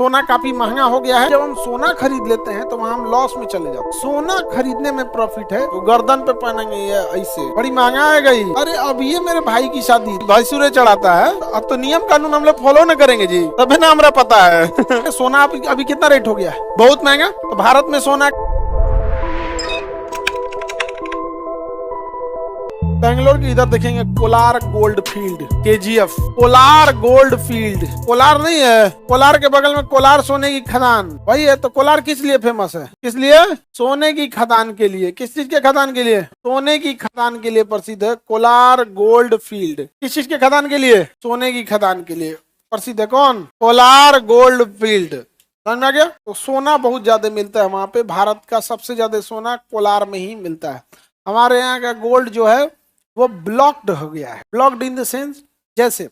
सोना काफी महंगा हो गया है। जब हम सोना खरीद लेते हैं तो वहाँ हम लॉस में चले जाते हैं। सोना खरीदने में प्रॉफिट है तो गर्दन पे पहनेंगे ये ऐसे, बड़ी महंगा है गई। अरे अब ये मेरे भाई की शादी, भैंसुरे चढ़ाता है, अब तो नियम कानून हम लोग फॉलो न करेंगे जी, तभी ना हमारा पता है। सोना अभी कितना रेट हो गया है? बहुत महंगा। तो भारत में सोना बेंगलोर के इधर देखेंगे Kolar gold field, KGF Kolar gold field. Kolar नहीं है, कोलार के बगल में कोलार सोने की खदान, वही है। तो कोलार किस लिए फेमस है? किस लिए? सोने की खदान के लिए। किस चीज के खदान के लिए? सोने की खदान के लिए प्रसिद्ध है कोलार गोल्ड फील्ड। किस चीज के खदान के लिए? सोने की खदान के लिए प्रसिद्ध है। कौन? Kolar gold field. समझ में आ गया? तो सोना बहुत ज्यादा मिलता है वहां पे। भारत का सबसे ज्यादा सोना कोलार में ही मिलता है। हमारे यहाँ का गोल्ड जो है वो ब्लॉक्ड हो गया है। ब्लॉक्ड इन द सेंस, जैसे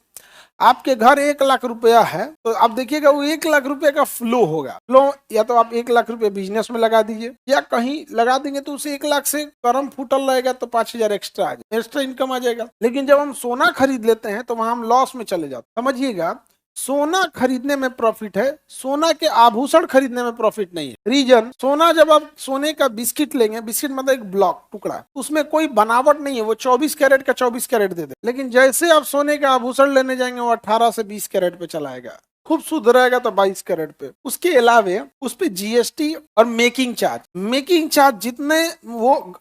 आपके घर 1 लाख रुपया है तो आप देखिएगा वो 1 लाख रुपए का फ्लो होगा। फ्लो या तो आप 1 लाख रुपए बिजनेस में लगा दीजिए या कहीं लगा देंगे तो उसे 1 लाख से करम फूटल रहेगा तो 5,000 एक्स्ट्रा आ जाएगा, एक्स्ट्रा इनकम आ जाएगा। लेकिन जब हम सोना खरीद लेते हैं तो वहां हम लॉस में चले जाते हैं। समझिएगा, सोना खरीदने में प्रॉफिट है, सोना के आभूषण खरीदने में प्रॉफिट नहीं है। रीजन, सोना जब आप सोने का बिस्किट लेंगे, बिस्किट मतलब एक ब्लॉक टुकड़ा, उसमें कोई बनावट नहीं है, वो 24 कैरेट का 24 कैरेट दे दे। लेकिन जैसे आप सोने का आभूषण लेने जाएंगे वो 18 से 20 कैरेट पे चलाएगा। खूब शुद्ध रहेगा तो 22 कैरेट पे। उसके अलावे उस पे GST और मेकिंग चार्ज जितने वो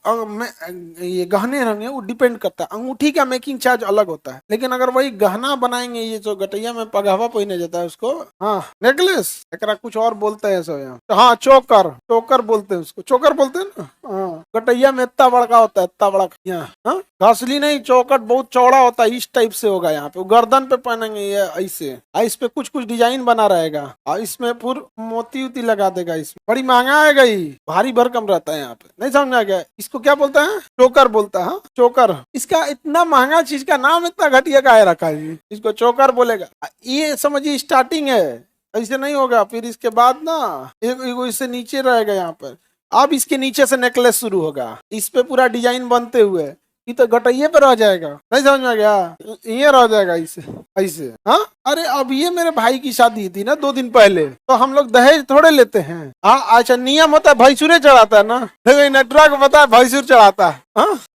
ये गहने रहेंगे वो डिपेंड करता है। अंगूठी का मेकिंग चार्ज अलग होता है, लेकिन अगर वही गहना बनाएंगे, ये जो गटैया में पगहवा पहने जाता है उसको, हाँ नेकलेस, एकरा कुछ और बोलते हैं सब यहाँ। तो हाँ चोकर बोलते हैं उसको, चोकर बोलते हैं ना। हाँ, गटैया में इतना बड़का होता है, इतना बड़ा। यहाँ हाँ घसली नहीं, चौकट बहुत चौड़ा होता है, इस टाइप से होगा। यहाँ पे गर्दन पे पहनेंगे ये ऐसे, इस पे कुछ डिजाइन बना रहेगा और इसमें पूरा मोती उती लगा देगा। इसमें बड़ी महंगा है गई, भारी भरकम रहता है यहाँ पे। नहीं समझ आ गया? इसको क्या बोलता है? चोकर बोलता है। चोकर। इसका इतना महंगा चीज का नाम इतना घटिया का है रखा है, इसको चोकर बोलेगा। ये समझिए स्टार्टिंग है, ऐसे नहीं होगा। फिर इसके बाद ना एक इससे नीचे रहेगा यहाँ पर, अब इसके नीचे से नेकलेस शुरू होगा, इस पे पूरा डिजाइन बनते हुए ये तो गटैये पे रह जाएगा। नहीं समझ में आ गया? ये रह जाएगा ऐसे ऐसे। हाँ अरे अब ये मेरे भाई की शादी थी ना 2 दिन पहले, तो हम लोग दहेज थोड़े लेते हैं। हाँ अच्छा, नियम होता है भैंसुरे चढ़ाता है ना, नेटवर्क को पता है भैंसुर चढ़ाता है।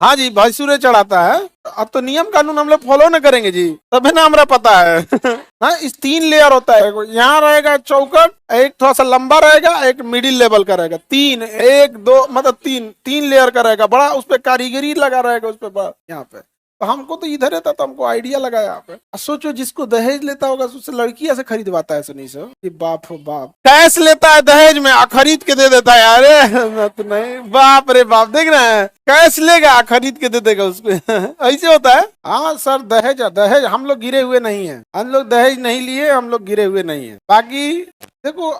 हाँ जी भैंसुरे चढ़ाता है। अब तो नियम कानून हम लोग फॉलो न करेंगे जी, तभी ना हमारा पता है। हाँ इस 3 लेयर होता है। यहाँ रहेगा चौकट, एक थोड़ा सा लंबा रहेगा, एक मिडिल लेवल का रहेगा, 3 1 2 मतलब 3 लेयर का रहेगा बड़ा। उस पर कारीगरी लगा रहेगा उस पर यहाँ पे। तो हमको तो इधर रहता तो हमको आइडिया लगा यहाँ पे। सोचो जिसको दहेज लेता होगा उससे लड़कियां से खरीदवाता है सुनी सो। बाप हो बाप, कैश लेता है दहेज में खरीद के दे देता है। अरे तो नहीं, बाप रे बाप, देख रहे हैं कैश लेगा खरीद के दे देगा उसको। ऐसे होता है। हाँ सर दहेज हम लोग गिरे हुए नहीं है, हम लोग दहेज नहीं लिए, हम लोग गिरे हुए नहीं है। बाकी देखो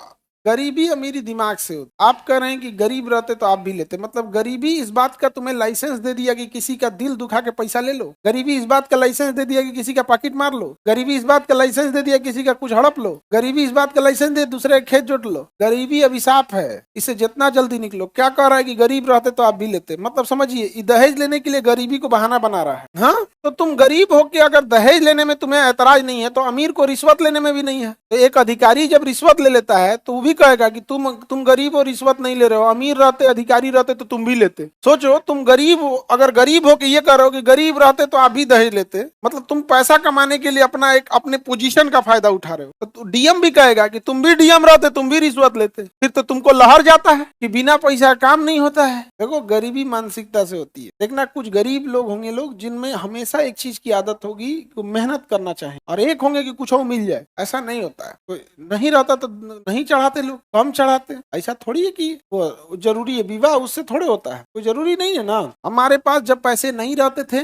गरीबी अमीरी दिमाग से होती। आप कह रहे हैं कि गरीब रहते तो आप भी लेते, मतलब गरीबी इस बात का तुम्हें लाइसेंस दे दिया कि किसी का दिल दुखा के पैसा ले लो। गरीबी इस बात का लाइसेंस दे दिया कि किसी का पॉकेट मार लो। गरीबी इस बात का लाइसेंस दे दिया किसी का कुछ हड़प लो। गरीबी इस बात का लाइसेंस दे दूसरे का खेत जोत लो। गरीबी अभिशाप है, इससे जितना जल्दी निकलो। क्या कह रहा है कि गरीब रहते तो आप भी लेते, मतलब समझिए दहेज लेने के लिए गरीबी को बहाना बना रहा है। हाँ तो तुम गरीब हो के अगर दहेज लेने में तुम्हें ऐतराज नहीं है तो अमीर को रिश्वत लेने में भी नहीं है। तो एक अधिकारी जब रिश्वत ले लेता है तो वो भी कहेगा कि तुम गरीब हो, रिश्वत नहीं ले रहे हो। अमीर रहते, अधिकारी रहते तो तुम भी लेते। सोचो तुम गरीब हो, अगर गरीब हो के ये कह रहे हो कि गरीब रहते तो आप भी दहेज लेते, मतलब तुम पैसा कमाने के लिए अपने पोजीशन का फायदा उठा रहे हो। तो डीएम भी कहेगा कि तुम भी डीएम रहते तुम भी रिश्वत लेते, फिर तो तुमको लहर जाता है कि बिना पैसा काम नहीं होता है। देखो गरीबी मानसिकता से होती है। देखना कुछ गरीब लोग होंगे, लोग जिनमें हमेशा एक चीज की आदत होगी कि मेहनत करना चाहे, और एक होंगे कि कुछ और मिल जाए। ऐसा नहीं होता है। कोई नहीं रहता तो नहीं चढ़ाते लोग, कम चढ़ाते। ऐसा थोड़ी है कि वो जरूरी है, विवाह उससे थोड़े होता है, कोई जरूरी नहीं है ना। हमारे पास जब पैसे नहीं रहते थे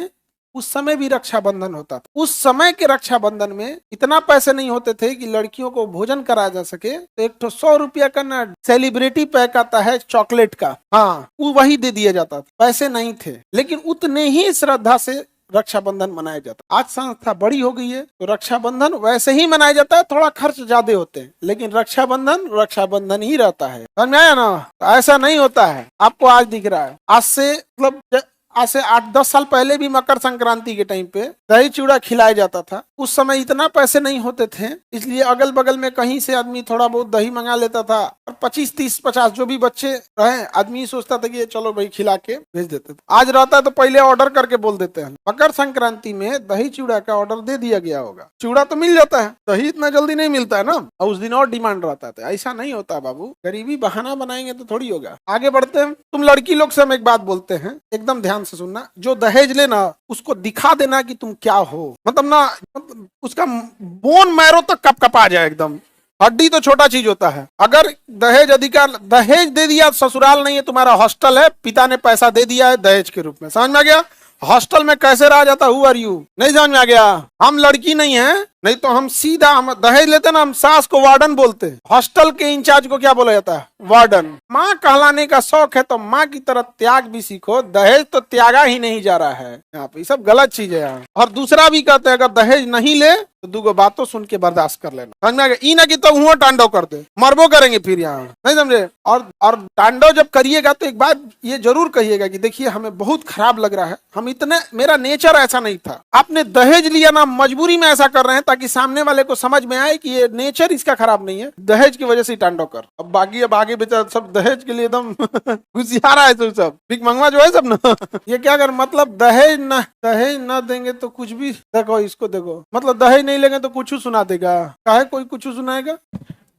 उस समय भी रक्षाबंधन होता था। उस समय के रक्षाबंधन में इतना पैसे नहीं होते थे कि लड़कियों को भोजन कराया जा सके। तो एक तो 100 रुपया का ना सेलिब्रिटी पैक आता है चॉकलेट का, हाँ वो वही दे दिया जाता था। पैसे नहीं थे लेकिन उतने ही श्रद्धा से रक्षाबंधन मनाया जाता। आज संस्था बड़ी हो गई है तो रक्षाबंधन वैसे ही मनाया जाता है, थोड़ा खर्च ज्यादा होते हैं लेकिन रक्षाबंधन ही रहता है। समझ में आया ना? तो ऐसा नहीं होता है। आपको आज दिख रहा है, आज से मतलब आज से 8-10 साल पहले भी मकर संक्रांति के टाइम पे दही चूड़ा खिलाया जाता था। उस समय इतना पैसे नहीं होते थे, इसलिए अगल बगल में कहीं से आदमी थोड़ा बहुत दही मंगा लेता था और 25, 30, 50 जो भी बच्चे रहे आदमी सोचता था कि चलो भाई खिला के भेज देते थे। आज रहता है तो पहले ऑर्डर करके बोल देते हैं। मकर संक्रांति में दही चूड़ा का ऑर्डर दे दिया गया होगा, चूड़ा तो मिल जाता है, दही इतना जल्दी नहीं मिलता है ना, और उस दिन और डिमांड रहता था। ऐसा नहीं होता बाबू, गरीबी बहाना बनाएंगे तो थोड़ी होगा। आगे बढ़ते हैं। तुम लड़की लोग से हम एक बात बोलते हैं, एकदम ध्यान से सुनना। जो दहेज लेना उसको दिखा देना कि तुम क्या हो, मतलब ना उसका बोन मैरो तक कप कपा जाए, एकदम हड्डी तो छोटा चीज होता है। अगर दहेज अधिकार दहेज दे दिया, ससुराल नहीं है तुम्हारा हॉस्टल है, पिता ने पैसा दे दिया है दहेज के रूप में, समझ में आ गया? हॉस्टल में कैसे रहा जाता, हु आर यू, नहीं समझ में आ गया? हम लड़की नहीं है, नहीं तो हम सीधा हम दहेज लेते ना, हम सास को वार्डन बोलते हैं, हॉस्टल के इंचार्ज को क्या बोला जाता है, वार्डन। माँ कहलाने का शौक है तो माँ की तरह त्याग भी सीखो, दहेज तो त्यागा ही नहीं जा रहा है यहाँ पे, सब गलत चीज है यहाँ। और दूसरा भी कहते हैं अगर दहेज नहीं ले तो दूगो बातों सुन के बर्दाश्त कर लेना, समझ में आ गया? ई ना कि तो हुआ टांडव कर दे, मरबो करेंगे फिर यहाँ, नहीं समझे? और टांडव जब करिएगा तो एक बात ये जरूर कहिएगा कि देखिए हमें बहुत खराब लग रहा है, हम इतने, मेरा नेचर ऐसा नहीं था, आपने दहेज लिया ना, मजबूरी में ऐसा कर रहे हैं ताकि सामने वाले को समझ में आए कि ये नेचर इसका खराब नहीं है, दहेज की वजह से टांडव कर। अब बाकी अब आगे बेचा सब दहेज के लिए एकदम घुसियारा है, तो सब भिख मंगवा जो है सब ना ये क्या कर, मतलब दहेज न देंगे तो कुछ भी, देखो इसको देखो, मतलब दहेज नहीं लेंगे तो कुछ सुना देगा, काहे कोई कुछ सुनाएगा?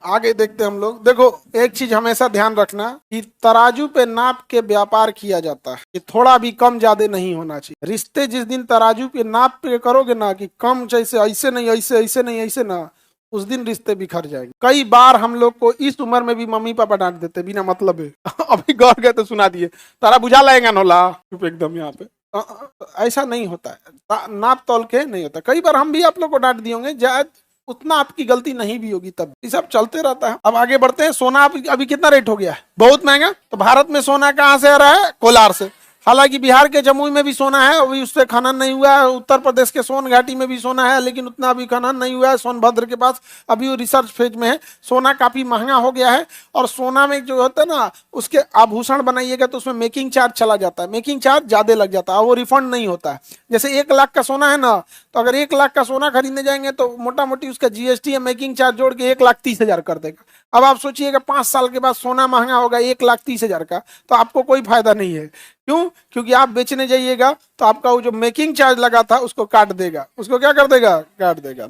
आगे देखते हम लोग। देखो एक चीज हमेशा ध्यान रखना कि तराजू पे नाप के व्यापार किया जाता है, कि थोड़ा भी कम ज्यादा नहीं होना चाहिए। रिश्ते जिस दिन तराजू पे नाप पे करोगे ना कि कम, जैसे ऐसे नहीं ऐसे, ऐसे नहीं ऐसे ना, उस दिन रिश्ते बिखर जाएंगे। कई बार हम लोग को इस उम्र में भी मम्मी पापा डांट देते बिना मतलब है अभी गौर गए तो सुना दिए, तारा बुझा लाएगा नोला, चुप एकदम यहाँ पे। ऐसा नहीं होता है, नाप तोल के नहीं होता। कई बार हम भी आप लोग को डांट दिए होंगे, शायद उतना आपकी गलती नहीं भी होगी, तब ये सब चलते रहता है। अब आगे बढ़ते हैं। सोना अभी कितना रेट हो गया है? बहुत महंगा। तो भारत में सोना कहाँ से आ रहा है? कोलार से। हालांकि बिहार के जमुई में भी सोना है, अभी उससे खनन नहीं हुआ है। उत्तर प्रदेश के सोन घाटी में भी सोना है, लेकिन उतना अभी खनन नहीं हुआ है। सोनभद्र के पास अभी वो रिसर्च फेज में है। सोना काफी महंगा हो गया है, और सोना में जो होता है ना, उसके आभूषण बनाइएगा तो उसमें मेकिंग चार्ज चला जाता है, मेकिंग चार्ज ज्यादा लग जाता है, और वो रिफंड नहीं होता है। जैसे 1 लाख का सोना है ना, तो अगर 1 लाख का सोना खरीदने जाएंगे तो मोटा मोटी उसका जीएसटी या मेकिंग चार्ज जोड़ के 1,30,000 कर देगा। अब आप सोचिएगा 5 साल के बाद सोना महंगा होगा 1,30,000 का, तो आपको कोई फायदा नहीं है। क्यों? क्योंकि आप बेचने जाइएगा तो आपका वो जो मेकिंग चार्ज लगा था उसको काट देगा। उसको क्या कर देगा? काट देगा।